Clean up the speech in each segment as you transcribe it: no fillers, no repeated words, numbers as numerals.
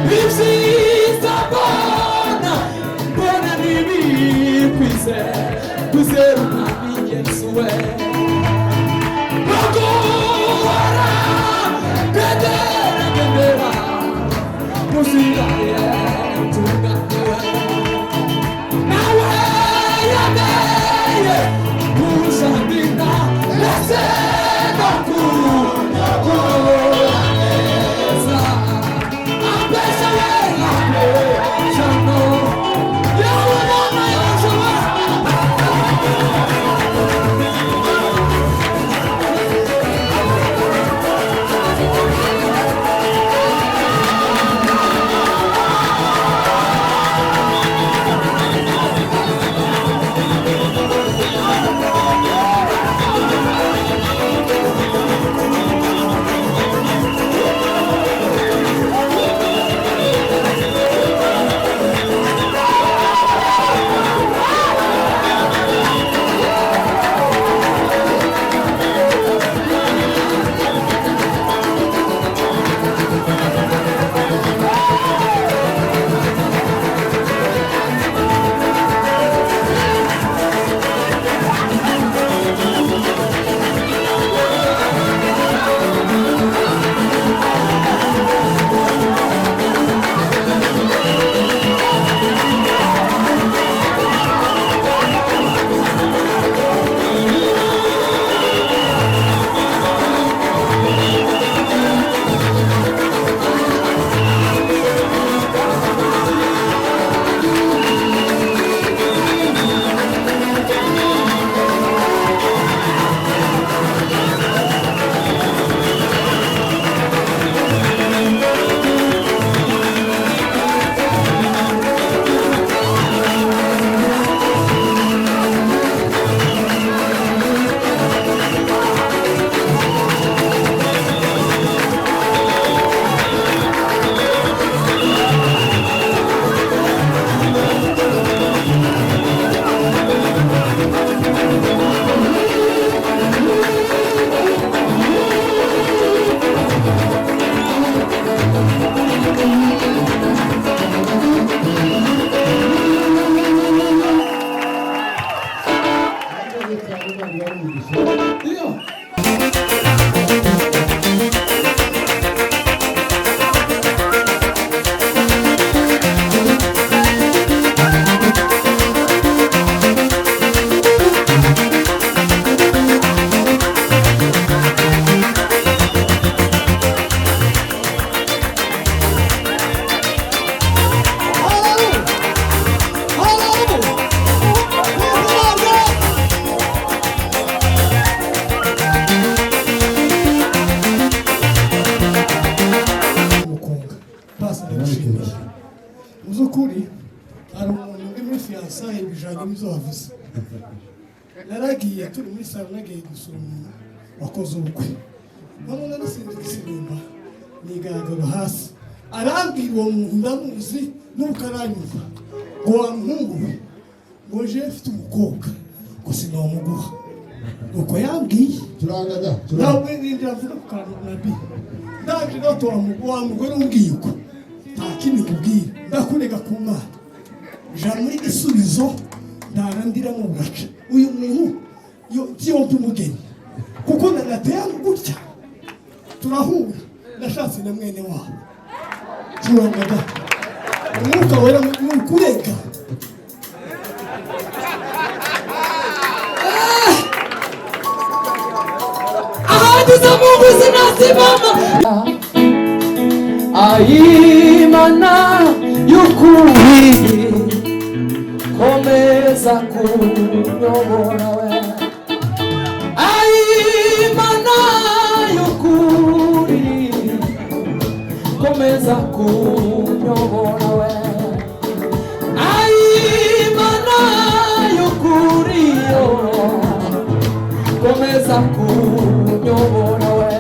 ibyiza mbona mbona nibikwize kuzera umwami Yesu we baguhora gendera muzira yetunganiwe nawe yameye kuzambina ndetse no kuneza apesha wewe chano yawona yoshuwa Muzukuri ari umuntu uri muri fiyansaye bijanye n'ivyo wavuze naragiye turi muri salo nagiye gusura umuntu wakoze ubukwe none narasinze igisimba nigagaro hasi arambwira uwo muntu ndamuzi nuko aranyumva ngo wa muhungu we ngo je mfite umukobwa ngo sinomuguha nuko yambwiye turangada nawe nindira mvuga ku kantu nabi ndaje gatora wa mugore umbwiye uko nta kindi kubwira ndakurega ku Mana ja muri gisubizo ndarandira mu gace uyu muntu yo umugeni kuko nanateye gutya turahura nashatse na mwene wabo turangada umwuka wera mu kurega ahadi za Mungu zinasimama Imana y'ukuri komeza kunyobora we Imana y'ukuri komeza kunyobora we Imana y'ukuri komeza kunyobora we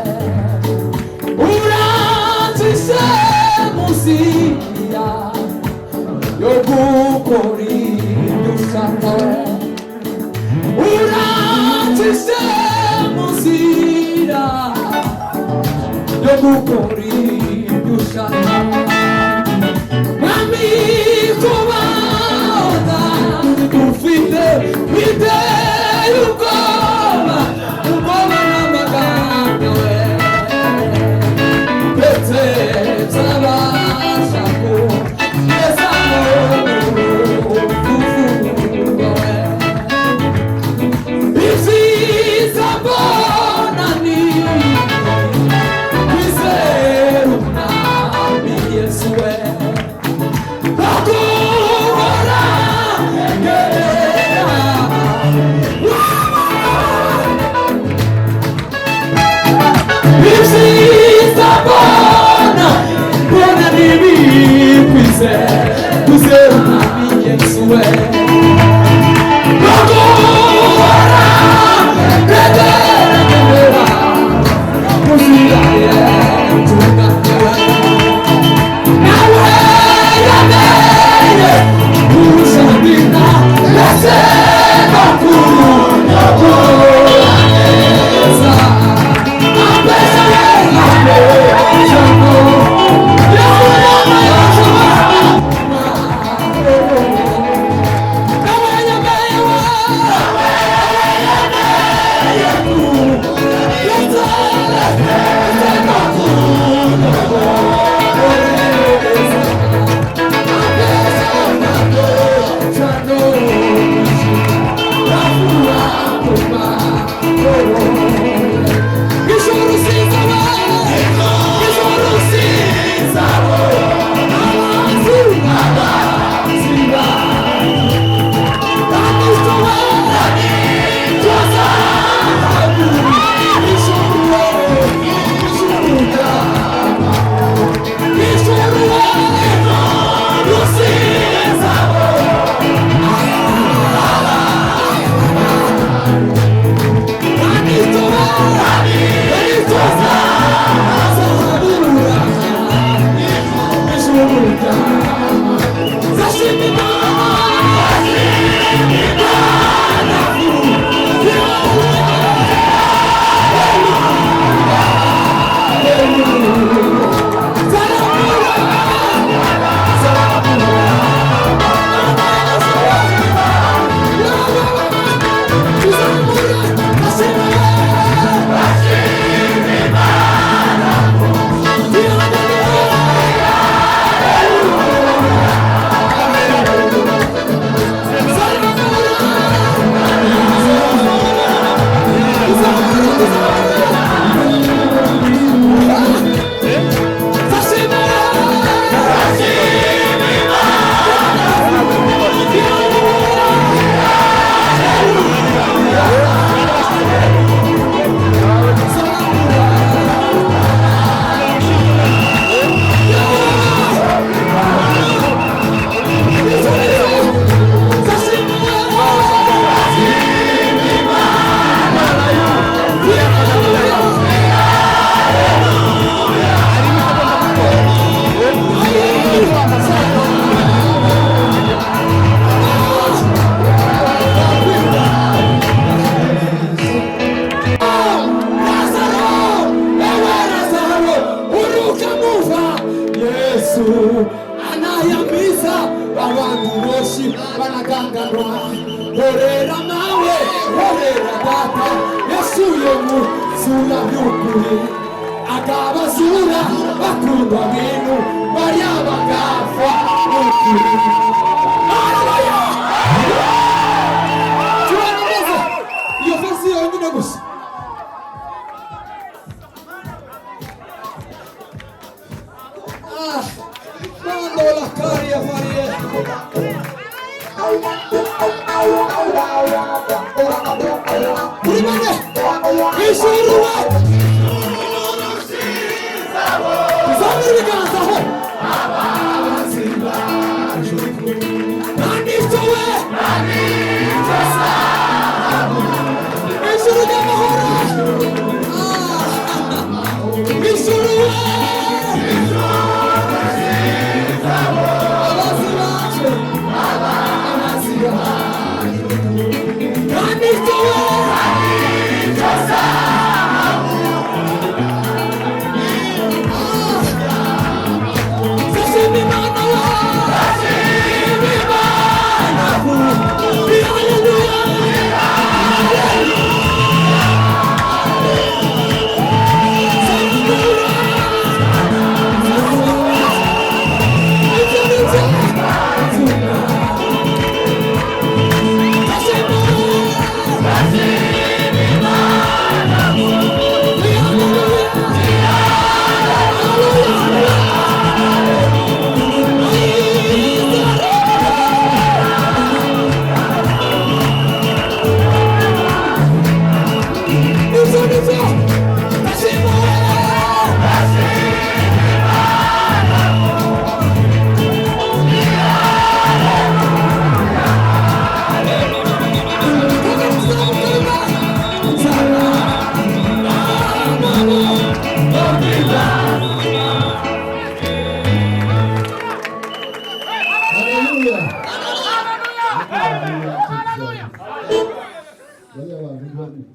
Musia yogukori dushaka uratise musia yogukori dushaka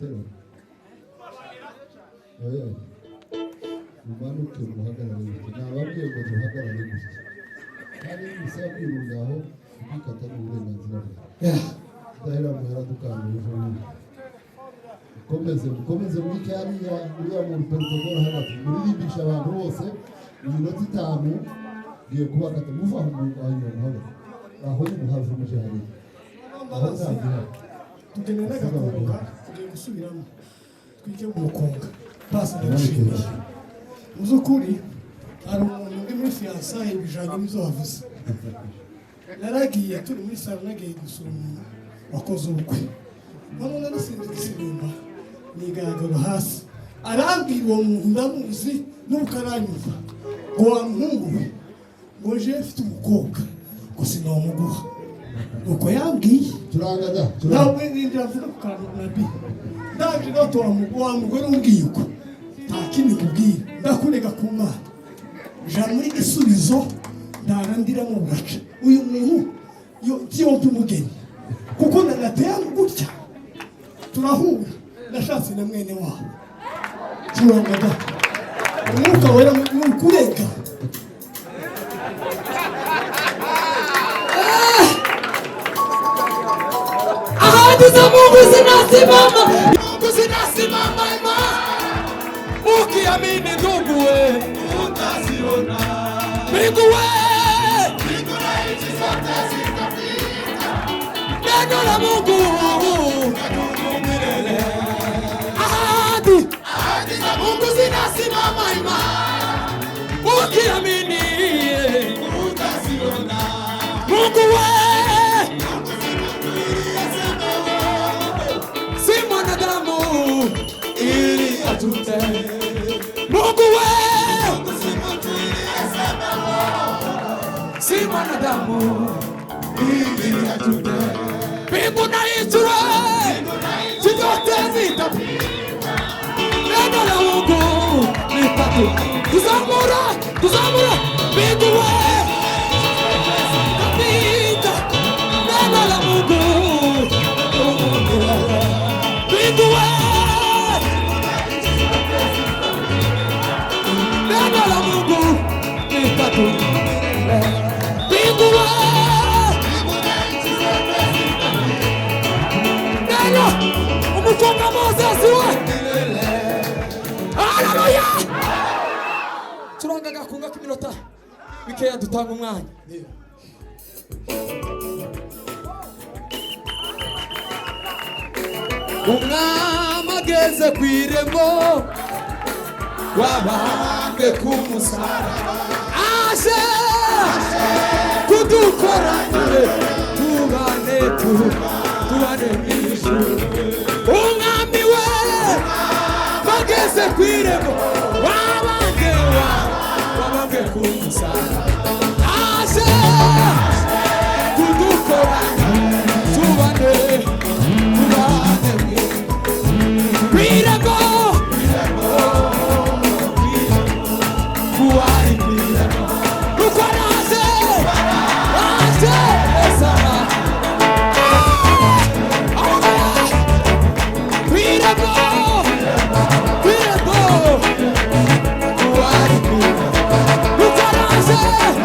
muterura oya mumanuke muhagarare gutya nababwiye ngo duhagarare gutya kandi bisaba kwirundaho kwikata n'uburenganzira bwawe dahera muhera dukangurije mukomeze muri cyariya uriya mu protocol hagati muririmbisha abantu bose iminota 5 giye kubakata muva mu mwanya muhagarare aho muhaje umujyanye aho nzagira tugenda n'agakonga tugiye gusubiramo twige mu mukonga basi ndabashimiye mu by'ukuri hari umuntu uri muri fiyansaye bijanye n'ibyo wavuze naragiye turi muri salo nagiye gusura umuntu wakoze ubukwe none narasinze isimba nigaragara hasi arambwira uwo muntu ndamuzi nuko aranyumva ngo wa muhungu we ngo je mfite umukobwa ngo sinamuguha nuko yambwiye turangada nawe ninjira mvuga ku kantu nabi ndaje gatora wa mugore umbwiye uko nta kindi kubwira ndakurega ku mana ja muri gisubizo ndarandira mu gace uyu muntu yompi umugeni kuko nanateye gutya turahura ndashatse na mwene wabo turangada umwuka wera mu kurega Za Mungu zinasimama, Mungu zinasimama imara. Ukiamini ndugu we, utaziona mbingu we, mbingu na nchi zote zitapita. Neno la Mungu litadumu milele. Ahadi za Mungu zinasimama imara. Ukiamini utaziona Mungu we. Ili atute Mungu we si mwanadamu ili atute mbingu na nchi zote zitapita. Neno la Mungu litatumu. Tuzamura mbingu we zitapita. Neno la Mungu mbingu we neno la Mungu litatumu. Mbingu we neno umufunga Moses we. Haleluya. Turangaga kunga kiminota bikeya dutanga umwanya. Umwami ageze ku irembo wabambwe ku musaraba aje kudukoranire tubane mw'ijuru. Umwami we ageze ku irembo wabambwe ku musaraba aje kudukoranire tubane Yeah.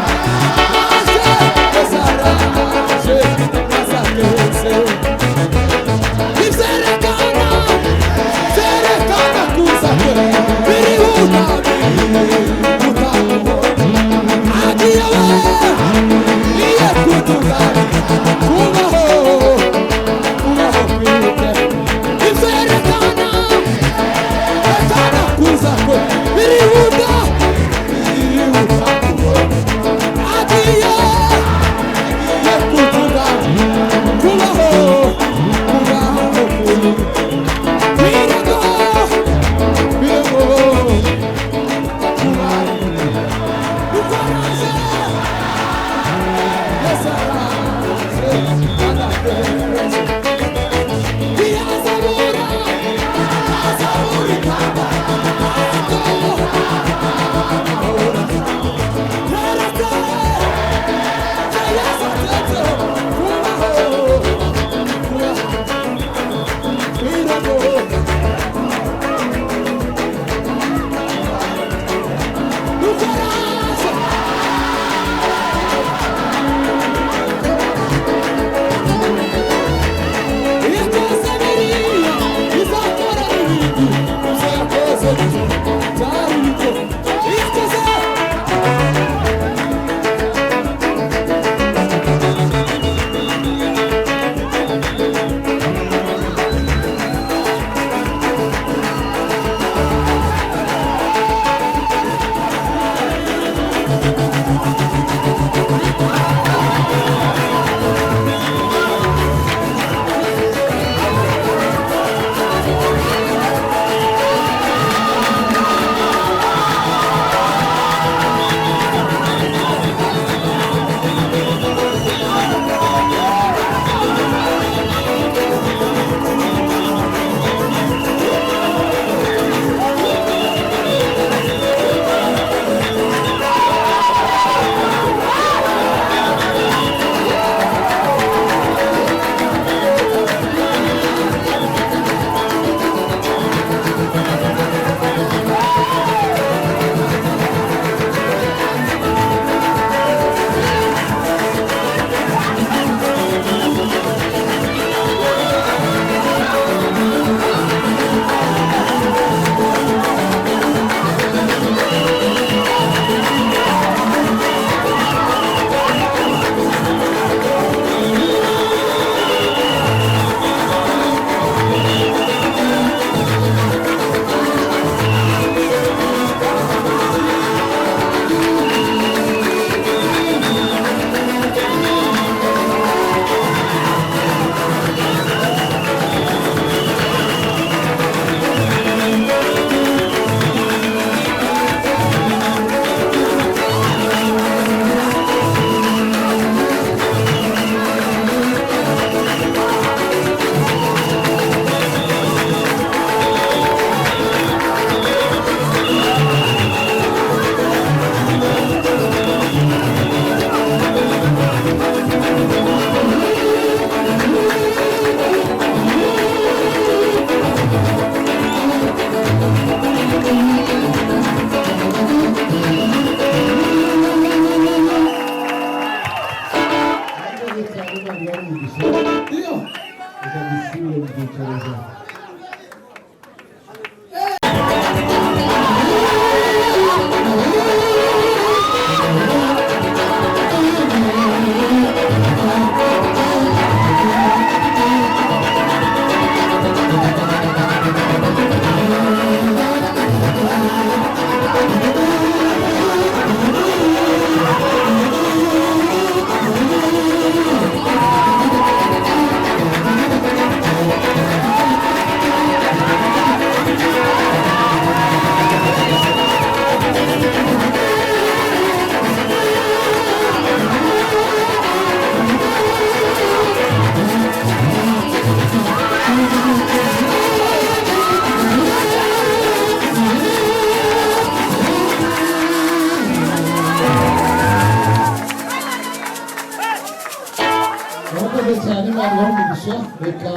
Imana ibahe reka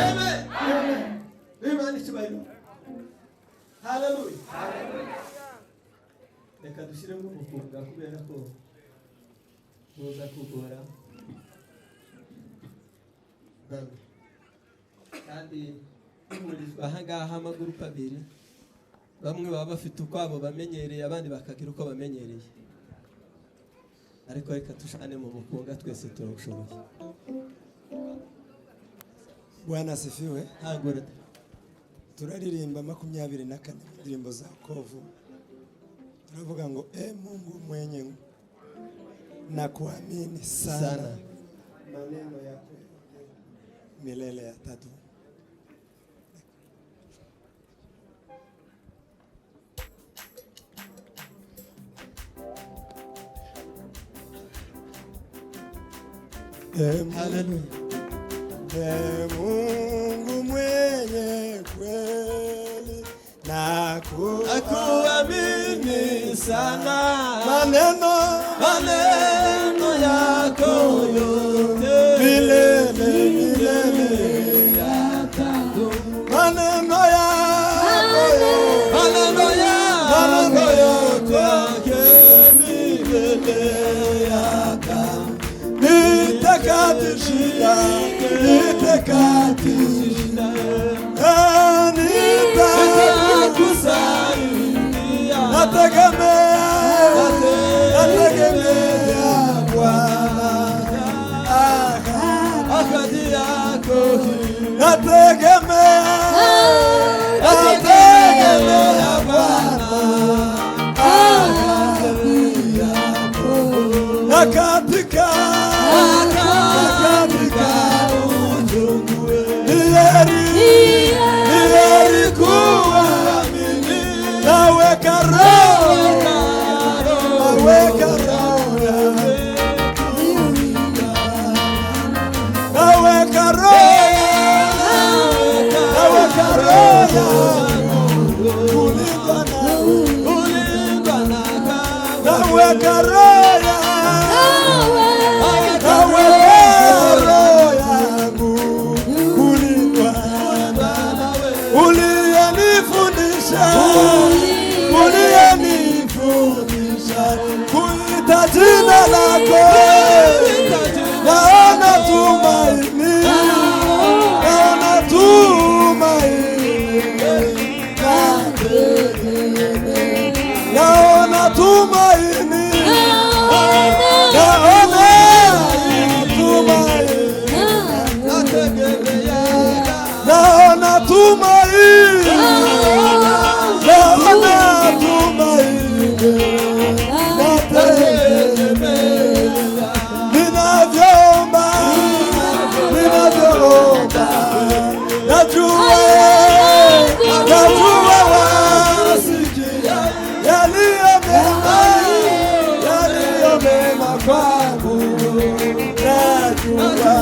Amen. Imana ikibaye. Hallelujah. Reka dushyiremo umufunga kubera ko tuza kugora. Kandi umurizwa ahangaha amagurupe abiri. Bamwe baba bafite ukwabo bamenyereye abandi bakagira uko bamenyereye. Ariko reka tushane mu mufunga twese turabushoboye. Bwana asifiwe. Hangura. Turaririmba 24 indirimbo za kovu. Turavuga ngo Mungu mwenye na kuamini sana. Maneno yako milele yatadumu. Hallelujah. Mungu mwenye kweli na kuamini sana. Maneno yako yote milele yatadumu. Maneno yako yote milele yatadumu. Nitakatishinda nitakusaidia. Nategemea Bwana ahadi yako. Nategemea Bwana ahadi yako. Na katika heri kuamini. Naweka roho kuita jina lako. Naona tumaini, naona tumaini, naona tumaini, naona tumaini, naona tumaini, naona tumaini. Ninavyoomba najua wasikia yaliyo mema kwangu. Najua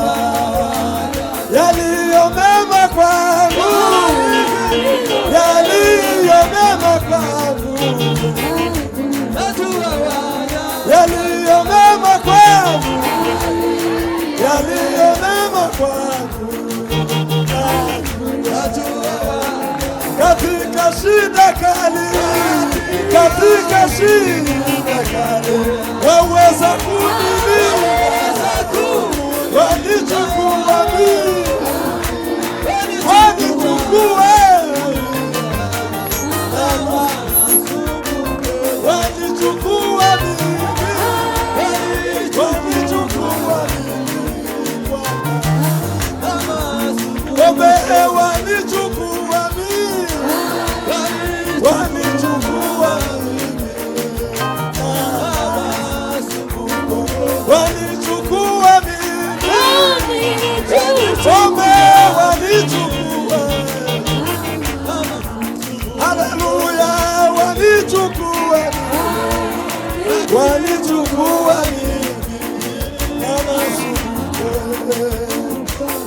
yaliyo mema kwangu, yaliyo mema kwangu, yaliyo mema kwangu, yaliyo mema kwangu. Katika shida kali, katika shida kali, waweza kunilinda, wanichukua mimi, wanichukua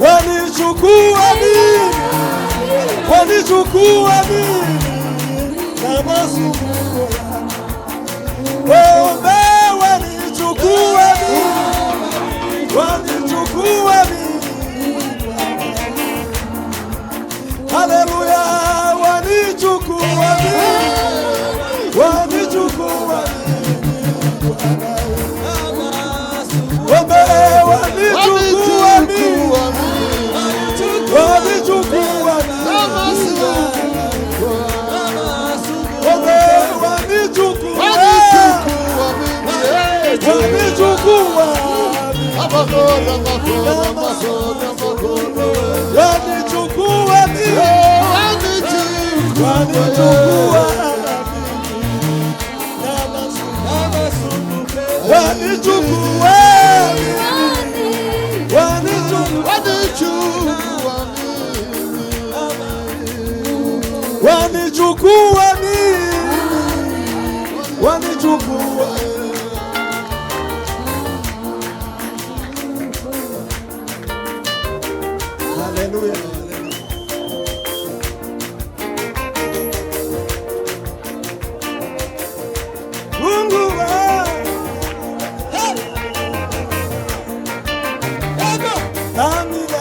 wanichukua mimi, wanichukua mimi na masumbuko yangu. Wanichukua mimi, wanichukua wanichukua mimi, wanichukua wanichukua wanichukua mimi, wanichukua. Haleluya. Mungu amina.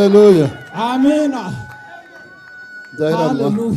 Haleluya. Amina. Haleluya.